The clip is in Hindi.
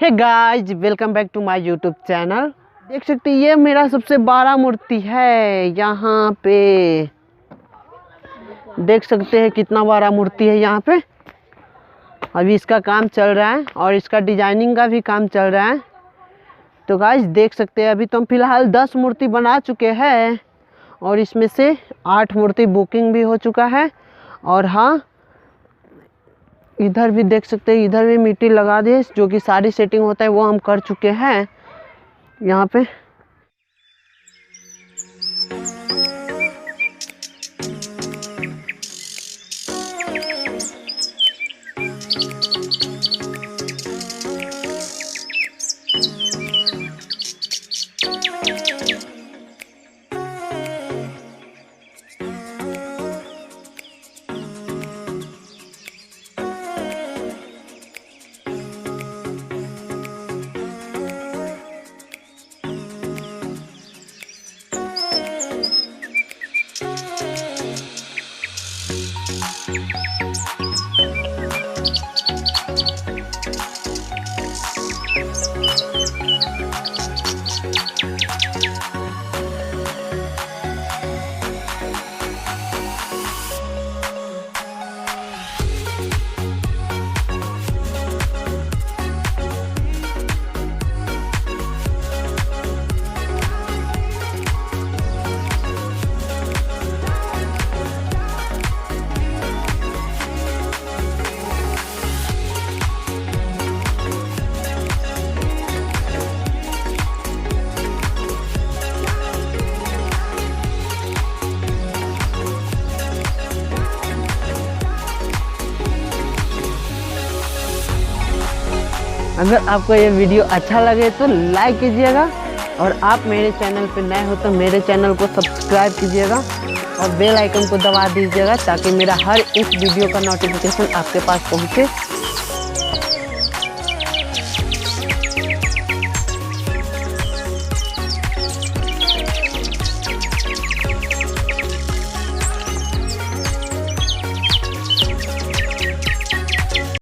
Hey guys, welcome back to my YouTube channel. देख सकते हैं ये मेरा सबसे बड़ा मूर्ति है। यहाँ पे देख सकते हैं कितना बड़ा मूर्ति है। यहाँ पे अभी इसका काम चल रहा है और इसका डिजाइनिंग का भी काम चल रहा है। तो गाइज देख सकते हैं अभी तो हम फिलहाल 10 मूर्ति बना चुके हैं और इसमें से 8 मूर्ति बुकिंग भी हो चुका है। और हाँ, इधर भी देख सकते हैं, इधर भी मिट्टी लगा दी, जो कि सारी सेटिंग होता है वो हम कर चुके हैं यहाँ पे। अगर आपको ये वीडियो अच्छा लगे तो लाइक कीजिएगा और आप मेरे चैनल पे नए हो तो मेरे चैनल को सब्सक्राइब कीजिएगा और बेल आइकन को दबा दीजिएगा ताकि मेरा हर इस वीडियो का नोटिफिकेशन आपके पास पहुंचे।